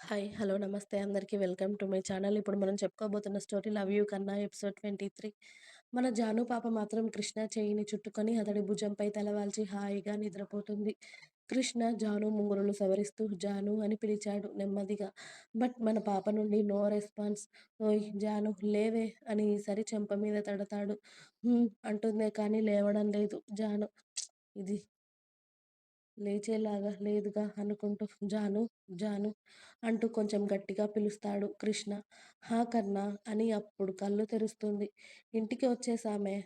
Hi. Hello. నమస్తే అందరికీ. Welcome to my channel. ఇప్పుడు మనం చెప్పుకోబోతున్న స్టోరీ 'లవ్ యూ కన్నా' ఎపిసోడ్ 23. మన జాను పాప మాత్రం కృష్ణ చెయ్యిని చుట్టుకొని అతడి భుజంపై తలవాల్చి హాయిగా నిద్రపోతుంది. కృష్ణ జాను ముంగురులు సవరిస్తూ 'జాను' అని పిలిచాడు నెమ్మదిగా. బట్ మన పాప నుండి నో రెస్పాన్స్. 'ఓయ్ జాను లేవే' అని ఈసారి చెంప మీద తడతాడు. అంటుందే కానీ లేవడం లేదు జాను. ఇది లేచేలాగా లేదుగా అనుకుంటూ 'జాను జాను' అంటూ కొంచెం గట్టిగా పిలుస్తాడు కృష్ణ. 'హా కన్నా' అని అప్పుడు కళ్ళు తెరుస్తుంది. ఇంటికి వచ్చేసామే.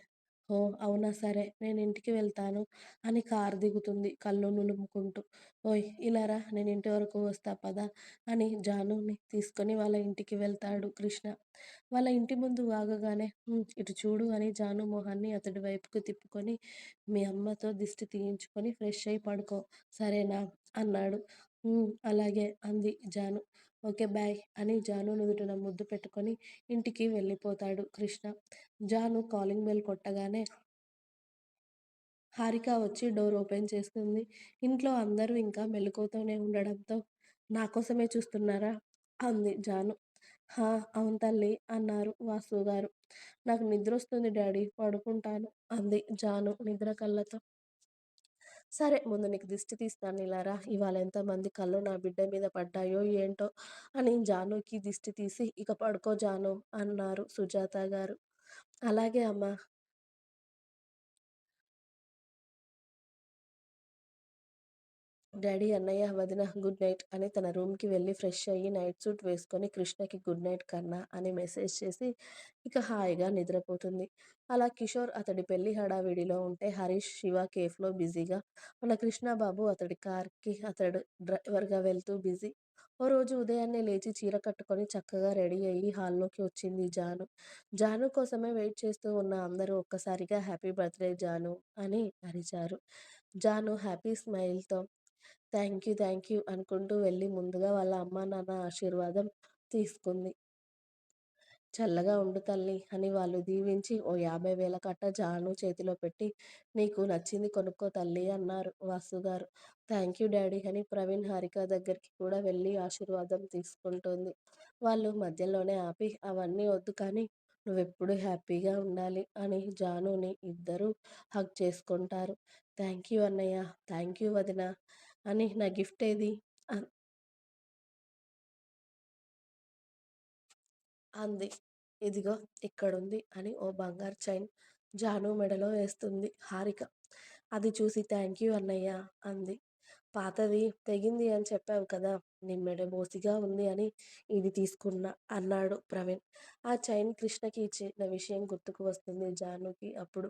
ఓహ్! అవునా సరే నేనింటికి వెళ్తాను అని కారు దిగుతుంది కళ్ళు నులుముకుంటూ. ఓయ్! ఇలా రా నేనింటి వరకు వస్తా పద అని జానుని తీసుకొని వాళ్ళ ఇంటికి వెళ్తాడు కృష్ణ. వాళ్ళ ఇంటి ముందు ఆగగానే ఇటు చూడు అని జాను మొహాన్ని అతడి వైపుకు తిప్పుకొని మీ అమ్మతో దిష్టి తీయించుకొని ఫ్రెష్ అయి పడుకో సరేనా? అన్నాడు. అలాగే అంది జాను. ఓకే బాయ్ అని జాను నుదుటిన ముద్దు పెట్టుకొని ఇంటికి వెళ్ళిపోతాడు కృష్ణ. జాను కాలింగ్ బెల్ కొట్టగానే హారిక వచ్చి డోర్ ఓపెన్ చేస్తుంది. ఇంట్లో అందరూ ఇంకా మెలకువతోనే ఉండడంతో నా కోసమే చూస్తున్నారా? అంది జాను. హా! అవును తల్లి అన్నారు వాసుగారు. నాకు నిద్రొస్తుంది డాడీ పడుకుంటాను అంది జాను నిద్ర కళ్ళతో. సరే ముందు నీకు దిష్టి తీస్తాను ఇలా రా. ఇవాళ ఎంతమంది కళ్ళు నా బిడ్డ మీద పడ్డాయో ఏంటో అని జానుకి దిష్టి తీసి ఇక పడుకో జాను అన్నారు సుజాత గారు. అలాగే అమ్మా. డాడీ, అన్నయ్య, వదిన గుడ్ నైట్ అని తన రూమ్‌కి వెళ్ళి ఫ్రెష్ అయ్యి నైట్ సూట్ వేసుకొని కృష్ణకి గుడ్ నైట్ కన్నా అని మెసేజ్ చేసి ఇక హాయిగా నిద్రపోతుంది. అలా కిషోర్ అతడి పెళ్లి హడావిడిలో ఉంటే హరీష్, శివ కేఫ్‌లో బిజీగా, మన కృష్ణ బాబు అతడి కార్‌కి అతడు డ్రైవర్‌గా వెళ్తూ బిజీ. ఓ రోజు ఉదయాన్నే లేచి చీర కట్టుకొని చక్కగా రెడీ అయ్యి హాల్లోకి వచ్చింది జాను. జాను కోసమే వెయిట్ చేస్తూ ఉన్న అందరూ ఒక్కసారిగా హ్యాపీ బర్త్‌డే జాను అని అరిచారు. జాను హ్యాపీ స్మైల్‌తో థ్యాంక్ యూ అనుకుంటూ వెళ్ళి ముందుగా వాళ్ళ అమ్మా నాన్న ఆశీర్వాదం తీసుకుంది. చల్లగా ఉండు తల్లి అని వాళ్ళు దీవించి ఓ 50,000 కట్ట జాను చేతిలో పెట్టి నీకు నచ్చింది కొనుక్కో తల్లి అన్నారు వాసుగారు. థ్యాంక్ యూ డాడీ అని ప్రవీణ్ హారిక దగ్గరికి కూడా వెళ్ళి ఆశీర్వాదం తీసుకుంటుంది. వాళ్ళు మధ్యలోనే ఆపి అవన్నీ వద్దు కానీ నువ్వెప్పుడు హ్యాపీగా ఉండాలి అని జానుని ఇద్దరూ హగ్ చేసుకుంటారు. థ్యాంక్ యూ అన్నయ్య, థ్యాంక్ యూ వదిన అని నా గిఫ్ట్ ఏది? అంది. ఇదిగో ఇక్కడుంది అని ఓ బంగారు చైన్ జాను మెడలో వేస్తుంది హారిక. అది చూసి థ్యాంక్యూ అన్నయ్య అంది. పాతది తెగింది అని చెప్పావు కదా! నీ మెడ బోసిగా ఉంది అని ఇది తీసుకున్నా అన్నాడు ప్రవీణ్. ఆ చైన్ కృష్ణకి ఇచ్చిన విషయం గుర్తుకు వస్తుంది జానుకి అప్పుడు.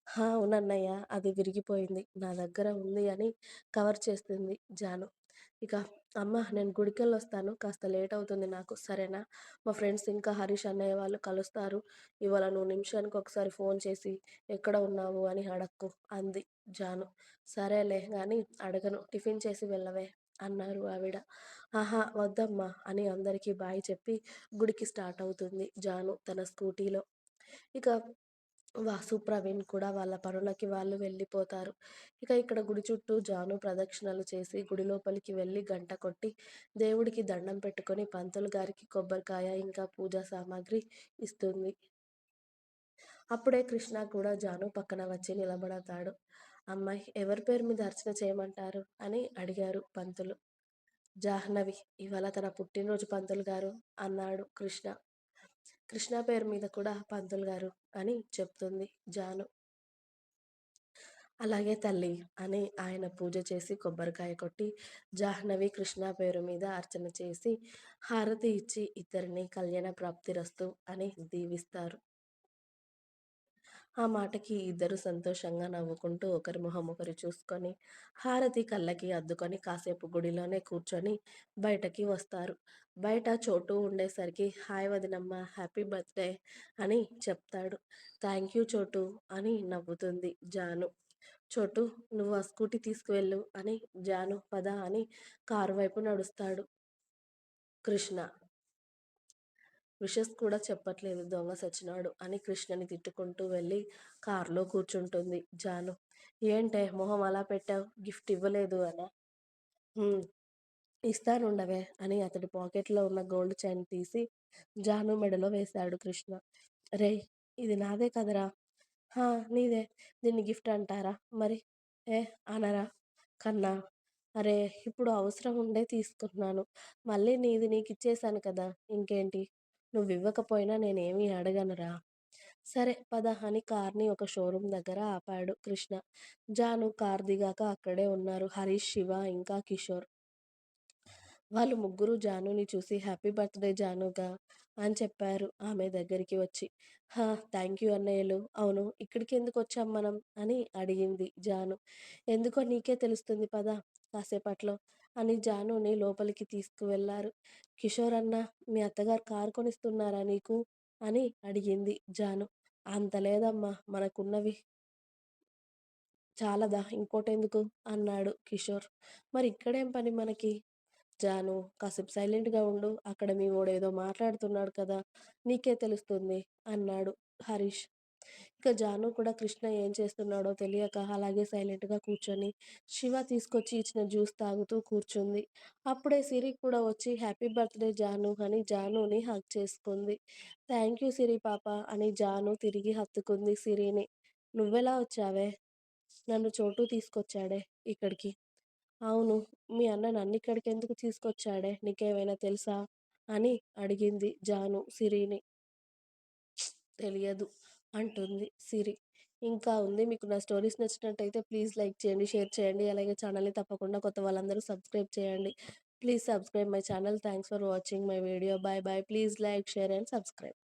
హా! అవునన్నయ్య అది విరిగిపోయింది. నా దగ్గర ఉంది అని కవర్ చేస్తుంది జాను. ఇక అమ్మ నేను గుడికెళ్ళొస్తాను. కాస్త లేట్ అవుతుంది నాకు సరేనా? మా ఫ్రెండ్స్ ఇంకా హరీష్ అన్నయ్య వాళ్ళు కలుస్తారు. ఇవాళ నువ్వు నిమిషానికి ఒకసారి ఫోన్ చేసి ఎక్కడ ఉన్నావు అని అడక్కు అంది జాను. సరేలే గాని అడగను. టిఫిన్ చేసి వెళ్ళవే అన్నారు ఆవిడ. ఆహా! వద్దమ్మా అని అందరికీ బాయ్ చెప్పి గుడికి స్టార్ట్ అవుతుంది జాను తన స్కూటీలో. ఇక వాసు, ప్రవీణ్ కూడా వాళ్ళ పనులకి వాళ్ళు వెళ్ళిపోతారు. ఇక ఇక్కడ గుడి చుట్టూ జాను ప్రదక్షిణలు చేసి గుడి లోపలికి వెళ్ళి గంట కొట్టి దేవుడికి దండం పెట్టుకొని పంతులు గారికి కొబ్బరికాయ ఇంకా పూజా సామాగ్రి ఇస్తుంది. అప్పుడే కృష్ణ కూడా జాను పక్కన వచ్చి నిలబడతాడు. అమ్మాయి ఎవరి పేరు మీద అర్చన చేయమంటారు అని అడిగారు పంతులు. జాహ్నవి ఇవాళ తన పుట్టినరోజు పంతులు గారు అన్నాడు కృష్ణ. కృష్ణ పేరు మీద కూడా పంతులు గారు అని చెప్తుంది జాను. అలాగే తల్లి అని ఆయన పూజ చేసి కొబ్బరికాయ కొట్టి జాహ్నవి కృష్ణ పేరు మీద అర్చన చేసి హారతి ఇచ్చి ఇద్దరిని కళ్యాణ ప్రాప్తిరస్తు అని దీవిస్తారు. ఆ మాటకి ఇద్దరు సంతోషంగా నవ్వుకుంటూ ఒకరి మొహం ఒకరు చూసుకొని హారతి కళ్ళకి అద్దుకొని కాసేపు గుడిలోనే కూర్చొని బయటకి వస్తారు. బయట చోటు ఉండేసరికి హాయ్ వదినమ్మ హ్యాపీ బర్త్డే అని చెప్తాడు. థ్యాంక్ యూ చోటు అని నవ్వుతుంది జాను. చోటు నువ్వు ఆ స్కూటీ తీసుకువెళ్ళు అని జాను పద అని కారు వైపు నడుస్తాడు కృష్ణ. విషెస్ కూడా చెప్పట్లేదు దొంగ సచ్చినోడు అని కృష్ణని తిట్టుకుంటూ వెళ్ళి కారులో కూర్చుంటుంది జాను. ఏంటే మొహం అలా పెట్టావు గిఫ్ట్ ఇవ్వలేదు అనా? ఇస్తానుండవే అని అతడి పాకెట్‌లో ఉన్న గోల్డ్ చైన్ తీసి జాను మెడలో వేశాడు కృష్ణ. రేయ్! ఇది నాదే కదరా! హా! నీదే. దీన్ని గిఫ్ట్ అంటారా? మరి ఏ అనరా కన్నా? అరే! ఇప్పుడు అవసరం ఉండే తీసుకున్నాను. మళ్ళీ నీది నీకిచ్చేశాను కదా! ఇంకేంటి? నువ్వివ్వకపోయినా నేనేమీ అడగనురా! సరే పద అని కార్‌ని ఒక షోరూమ్ దగ్గర ఆపాడు కృష్ణ. జాను కారు దిగాక అక్కడే ఉన్నారు హరీష్, శివ ఇంకా కిషోర్. వాళ్ళు ముగ్గురు జానుని చూసి హ్యాపీ బర్త్‌డే జానుగా అని చెప్పారు ఆమె దగ్గరికి వచ్చి. హా! థాంక్యూ అన్నయ్యలు. అవును ఇక్కడికెందుకొచ్చాం మనం అని అడిగింది జాను. ఎందుకో నీకే తెలుస్తుంది పద కాసేపట్లో అని జానుని లోపలికి తీసుకువెళ్లారు. కిషోర్ అన్న మీ అత్తగారు కారు కొనిస్తున్నారా నీకు? అని అడిగింది జాను. అంత లేదమ్మా మనకున్నవి చాలదా ఇంకోటెందుకు? అన్నాడు కిషోర్. మరి ఇక్కడేం పని మనకి? జాను కాసేపు సైలెంట్‌గా ఉండు. అక్కడ మీ వోడేదో మాట్లాడుతున్నాడు కదా! నీకే తెలుస్తుంది అన్నాడు హరీష్. ఇక జాను కూడా కృష్ణ ఏం చేస్తున్నాడో తెలియక అలాగే సైలెంట్‌గా కూర్చొని శివ తీసుకొచ్చి ఇచ్చిన జ్యూస్ తాగుతూ కూర్చుంది. అప్పుడే సిరి కూడా వచ్చి హ్యాపీ బర్త్‌డే జాను అని జానుని హగ్ చేసుకుంది. థాంక్ యూ సిరి పాప అని జాను తిరిగి హత్తుకుంది సిరిని. నువ్వెలా వచ్చావే? నన్ను చోటు తీసుకొచ్చాడే ఇక్కడికి. అవును. మీ అన్న నన్నిక్కడికెందుకు తీసుకొచ్చాడే నీకేమైనా తెలుసా? అని అడిగింది జాను సిరిని. తెలియదు అంటుంది సిరి. ఇంకా ఉంది. మీకు నా స్టోరీస్ నచ్చినట్టయితే ప్లీజ్ లైక్ చేయండి, షేర్ చేయండి. అలాగే ఛానల్‌ని తప్పకుండా కొత్త వాళ్ళందరూ సబ్స్క్రైబ్ చేయండి. Please subscribe my channel. Thanks for watching my video. By by. Please like, share and subscribe.